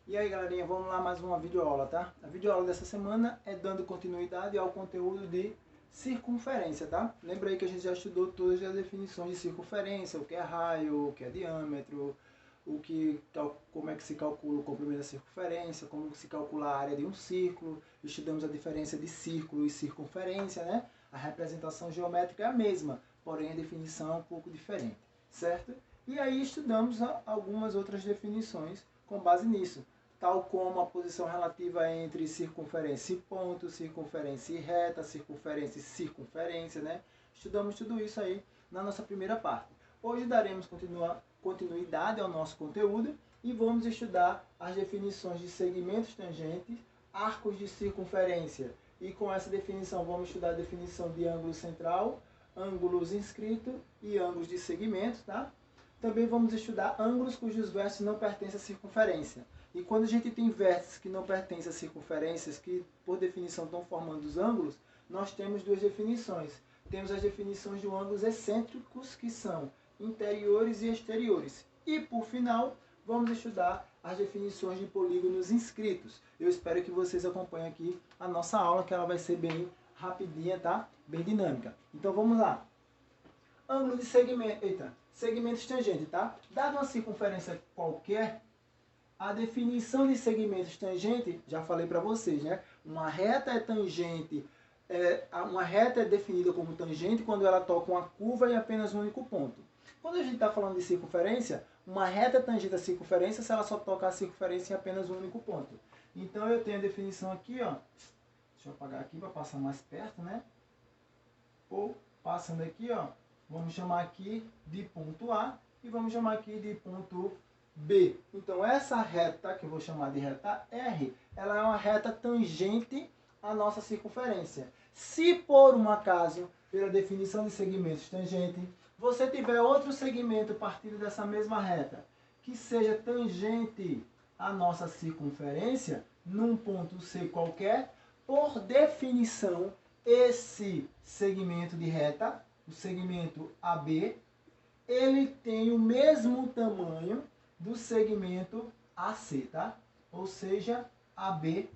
E aí, galerinha, vamos lá mais uma videoaula, tá? A videoaula dessa semana é dando continuidade ao conteúdo de circunferência, tá? Lembra aí que a gente já estudou todas as definições de circunferência, o que é raio, o que é diâmetro, como é que se calcula o comprimento da circunferência, como se calcula a área de um círculo, estudamos a diferença de círculo e circunferência, né? A representação geométrica é a mesma, porém a definição é um pouco diferente, certo? E aí estudamos algumas outras definições com base nisso, tal como a posição relativa entre circunferência e ponto, circunferência e reta, circunferência e circunferência, né? Estudamos tudo isso aí na nossa primeira parte. Hoje daremos continuidade ao nosso conteúdo e vamos estudar as definições de segmentos tangentes, arcos de circunferência. E com essa definição vamos estudar a definição de ângulo central, ângulos inscritos e ângulos de segmento, tá? Também vamos estudar ângulos cujos vértices não pertencem à circunferência. E quando a gente tem vértices que não pertencem a circunferências, que por definição estão formando os ângulos, nós temos duas definições. Temos as definições de ângulos excêntricos, que são interiores e exteriores. E por final, vamos estudar as definições de polígonos inscritos. Eu espero que vocês acompanhem aqui a nossa aula, que ela vai ser bem rapidinha, tá? Bem dinâmica. Então vamos lá. Ângulo de segmento. Segmentos tangentes, tá? Dada uma circunferência qualquer, a definição de segmentos tangentes, já falei para vocês, né? Uma reta é tangente, uma reta é definida como tangente quando ela toca uma curva em apenas um único ponto. Quando a gente está falando de circunferência, uma reta é tangente à circunferência se ela só toca a circunferência em apenas um único ponto. Então eu tenho a definição aqui, ó. Deixa eu apagar aqui para passar mais perto, né? Ou passando aqui, ó. Vamos chamar aqui de ponto A e vamos chamar aqui de ponto B. Então, essa reta, que eu vou chamar de reta R, ela é uma reta tangente à nossa circunferência. Se por um acaso, pela definição de segmentos tangente, você tiver outro segmento partindo dessa mesma reta, que seja tangente à nossa circunferência, num ponto C qualquer, por definição, esse segmento de reta, o segmento AB, ele tem o mesmo tamanho do segmento AC, tá? Ou seja, AB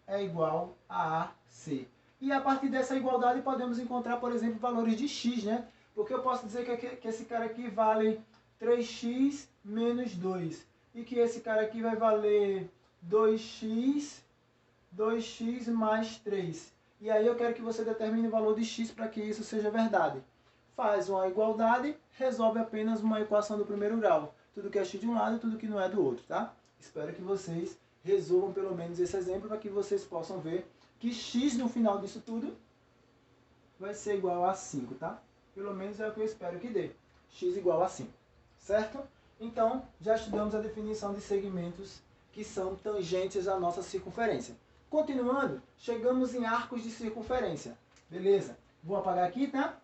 é igual a AC. E a partir dessa igualdade podemos encontrar, por exemplo, valores de x, né? Porque eu posso dizer que esse cara aqui vale 3x menos 2. E que esse cara aqui vai valer 2x mais 3. E aí eu quero que você determine o valor de x para que isso seja verdade. Faz uma igualdade, resolve apenas uma equação do primeiro grau. Tudo que é x de um lado e tudo que não é do outro, tá? Espero que vocês resolvam pelo menos esse exemplo para que vocês possam ver que x no final disso tudo vai ser igual a 5, tá? Pelo menos é o que eu espero que dê. X igual a 5, certo? Então, já estudamos a definição de segmentos que são tangentes à nossa circunferência. Continuando, chegamos em arcos de circunferência. Beleza? Vou apagar aqui, tá?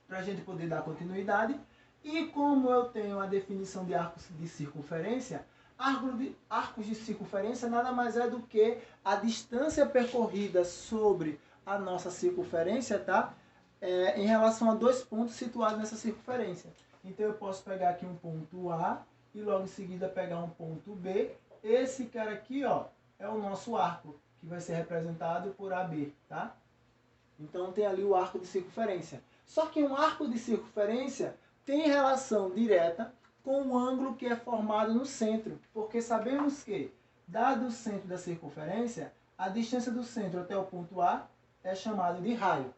Para a gente poder dar continuidade. E como eu tenho a definição de arcos de circunferência, arcos de circunferência nada mais é do que a distância percorrida sobre a nossa circunferência, tá? Em relação a dois pontos situados nessa circunferência. Então eu posso pegar aqui um ponto A e logo em seguida pegar um ponto B. Esse cara aqui, ó, é o nosso arco, que vai ser representado por AB, tá? Então tem ali o arco de circunferência. Só que um arco de circunferência tem relação direta com o ângulo que é formado no centro, porque sabemos que, dado o centro da circunferência, a distância do centro até o ponto A é chamada de raio.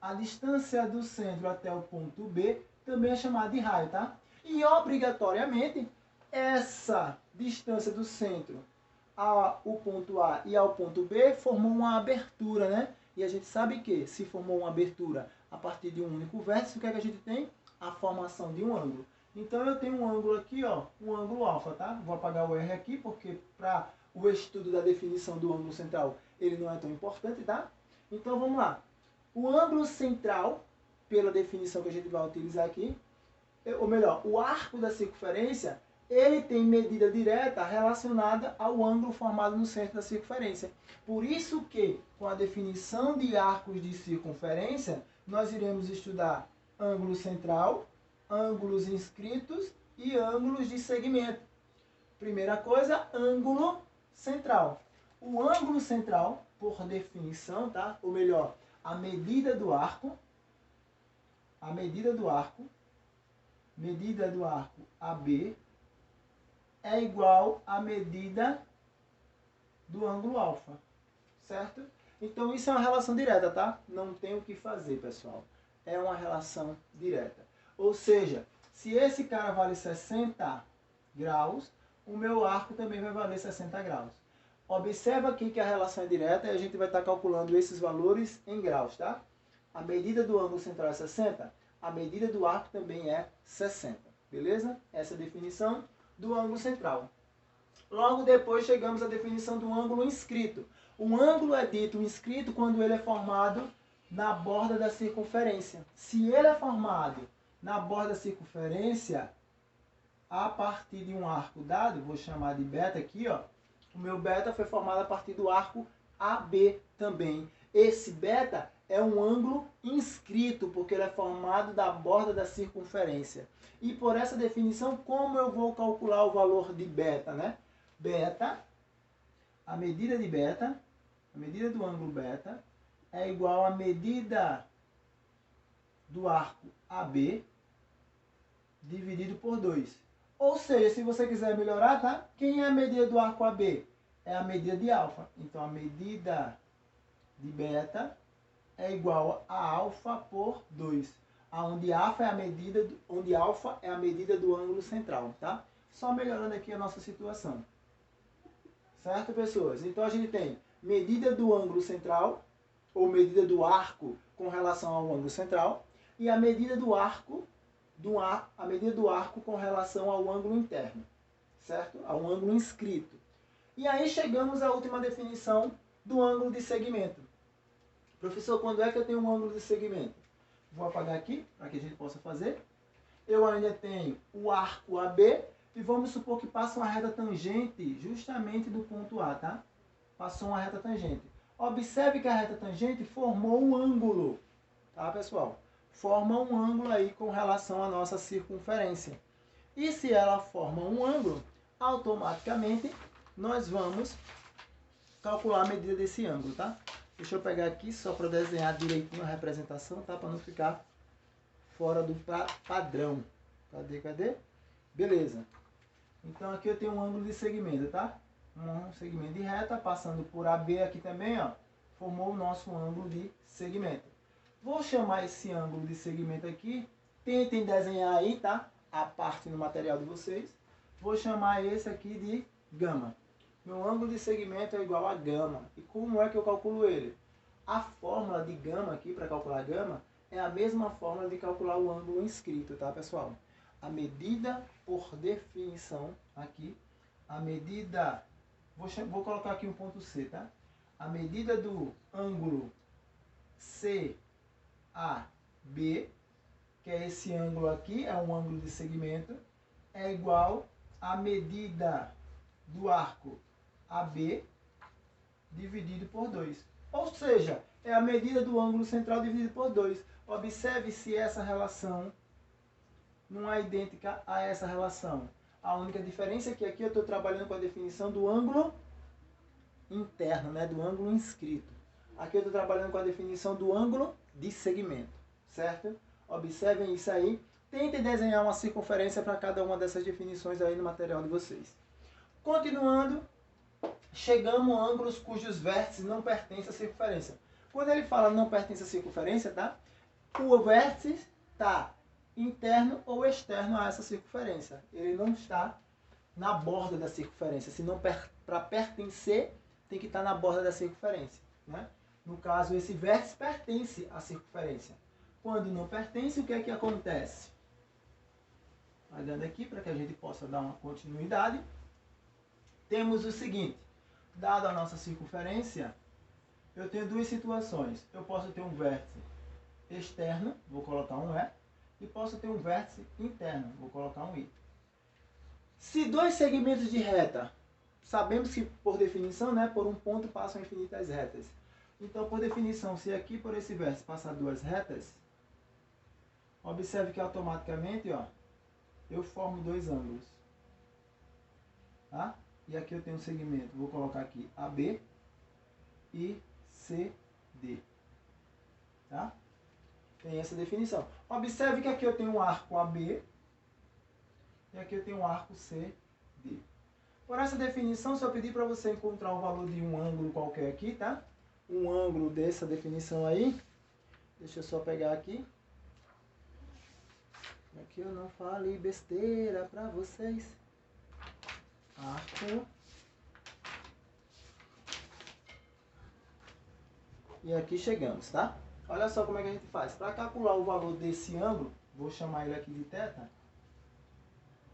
A distância do centro até o ponto B também é chamada de raio, tá? E obrigatoriamente, essa distância do centro ao ponto A e ao ponto B formou uma abertura, né? E a gente sabe que se formou uma abertura a partir de um único vértice, o que é que a gente tem? A formação de um ângulo. Então eu tenho um ângulo aqui, ó, um ângulo alfa, tá? Vou apagar o R aqui, porque para o estudo da definição do ângulo central, ele não é tão importante, tá? Então vamos lá. O ângulo central, pela definição que a gente vai utilizar aqui, ou melhor, o arco da circunferência, ele tem medida direta relacionada ao ângulo formado no centro da circunferência. Por isso que, com a definição de arcos de circunferência, nós iremos estudar ângulo central, ângulos inscritos e ângulos de segmento. Primeira coisa, ângulo central. O ângulo central, por definição, tá? Ou melhor, a medida do arco AB é igual à medida do ângulo alfa, certo? Então isso é uma relação direta, tá? Não tem o que fazer, pessoal. É uma relação direta. Ou seja, se esse cara vale 60 graus, o meu arco também vai valer 60 graus. Observa aqui que a relação é direta e a gente vai estar calculando esses valores em graus, tá? A medida do ângulo central é 60, a medida do arco também é 60, beleza? Essa é a definição do ângulo central. Logo depois chegamos à definição do ângulo inscrito. O ângulo é dito inscrito quando ele é formado na borda da circunferência. Se ele é formado na borda da circunferência, a partir de um arco dado, vou chamar de beta aqui, ó. O meu beta foi formado a partir do arco AB também. Esse beta é um ângulo inscrito, porque ele é formado da borda da circunferência. E por essa definição, como eu vou calcular o valor de beta, né? Beta, a medida de beta, a medida do ângulo beta, é igual à medida do arco AB dividido por 2. Ou seja, se você quiser melhorar, tá? Quem é a medida do arco AB? É a medida de alfa. Então, a medida de beta é igual a alfa por 2. Onde alfa é a medida do ângulo central, tá? Só melhorando aqui a nossa situação. Certo, pessoas? Então, a gente tem medida do ângulo central, ou medida do arco com relação ao ângulo central, e a medida do arco com relação ao ângulo interno, certo? Ao ângulo inscrito. E aí chegamos à última definição do ângulo de segmento. Professor, quando é que eu tenho um ângulo de segmento? Vou apagar aqui, para que a gente possa fazer. Eu ainda tenho o arco AB, e vamos supor que passa uma reta tangente justamente do ponto A, tá? Passou uma reta tangente. Observe que a reta tangente formou um ângulo, tá, pessoal? Forma um ângulo aí com relação à nossa circunferência. E se ela forma um ângulo, automaticamente nós vamos calcular a medida desse ângulo, tá? Deixa eu pegar aqui só para desenhar direitinho a representação, tá? Para não ficar fora do padrão. Cadê? Beleza. Então aqui eu tenho um ângulo de segmento, tá? Um segmento de reta, passando por AB aqui também, ó. Formou o nosso ângulo de segmento. Vou chamar esse ângulo de segmento aqui. Tentem desenhar aí, tá? A parte no material de vocês. Vou chamar esse aqui de gama. Meu ângulo de segmento é igual a gama. E como é que eu calculo ele? A fórmula de gama aqui, para calcular gama, é a mesma fórmula de calcular o ângulo inscrito, tá, pessoal? A medida, por definição, aqui, a medida... Vou colocar aqui um ponto C, tá? A medida do ângulo CAB, que é esse ângulo aqui, é um ângulo de segmento, é igual à medida do arco AB dividido por 2. Ou seja, é a medida do ângulo central dividido por 2. Observe se essa relação não é idêntica a essa relação. A única diferença é que aqui eu estou trabalhando com a definição do ângulo interno, né? Do ângulo inscrito. Aqui eu estou trabalhando com a definição do ângulo de segmento, certo? Observem isso aí. Tentem desenhar uma circunferência para cada uma dessas definições aí no material de vocês. Continuando, chegamos a ângulos cujos vértices não pertencem à circunferência. Quando ele fala não pertence à circunferência, tá? O vértice está interno ou externo a essa circunferência. Ele não está na borda da circunferência. Se não para pertencer, tem que estar na borda da circunferência, né? No caso, esse vértice pertence à circunferência. Quando não pertence, o que é que acontece? Olhando aqui para que a gente possa dar uma continuidade. Temos o seguinte, dada a nossa circunferência, eu tenho duas situações. Eu posso ter um vértice externo, vou colocar um E, e posso ter um vértice interno, vou colocar um I. Se dois segmentos de reta, sabemos que por definição, né, por um ponto passam infinitas retas. Então, por definição, se aqui por esse vértice passar duas retas, observe que automaticamente, ó, eu formo dois ângulos. tá? E aqui eu tenho um segmento, vou colocar aqui AB e CD, tá? Tem essa definição. Observe que aqui eu tenho um arco AB e aqui eu tenho um arco CD. Por essa definição, se eu pedir para você encontrar o valor de um ângulo qualquer aqui, tá? Um ângulo dessa definição aí, deixa eu só pegar aqui. Para que eu não fale besteira para vocês. Arco. E aqui chegamos, tá? Olha só como é que a gente faz. Para calcular o valor desse ângulo, vou chamar ele aqui de θ.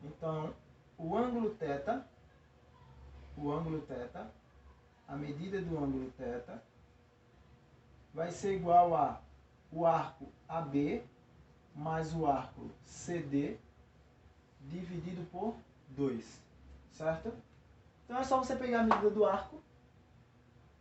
Então, o ângulo θ, a medida do ângulo θ, vai ser igual a o arco AB mais o arco CD dividido por 2, certo? Então é só você pegar a medida do arco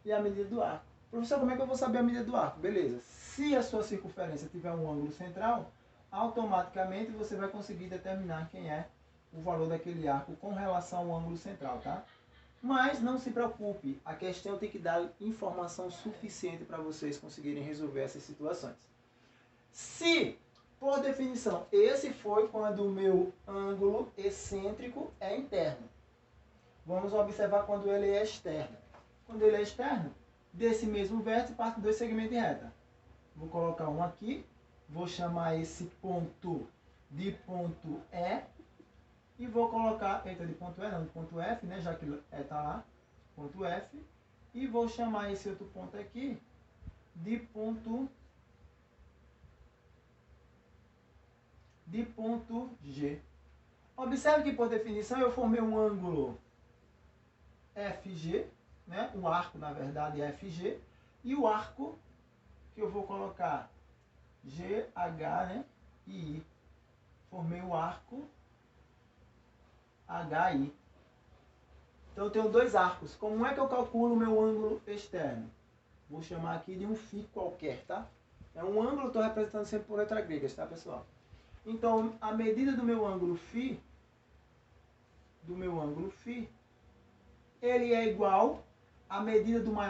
e a medida do arco. Professor, como é que eu vou saber a medida do arco? Beleza. Se a sua circunferência tiver um ângulo central, automaticamente você vai conseguir determinar quem é o valor daquele arco com relação ao ângulo central, tá? Mas não se preocupe, a questão tem que dar informação suficiente para vocês conseguirem resolver essas situações. Se, por definição, esse foi quando o meu ângulo excêntrico é interno. Vamos observar quando ele é externo. Quando ele é externo, desse mesmo vértice parte dois segmentos em reta. Vou colocar um aqui, vou chamar esse ponto de ponto E, e vou colocar, de ponto E não, de ponto F, né, já que está lá, ponto F, e vou chamar esse outro ponto aqui de ponto G. Observe que por definição eu formei um ângulo FG, né, o arco na verdade é FG, e o arco que eu vou colocar GH, né, e I. Formei o arco HI. Então eu tenho dois arcos. Como é que eu calculo o meu ângulo externo? Vou chamar aqui de um φ qualquer, tá? É um ângulo, estou representando sempre por letras gregas, tá, pessoal? Então, a medida do meu ângulo φ, ele é igual à medida do maior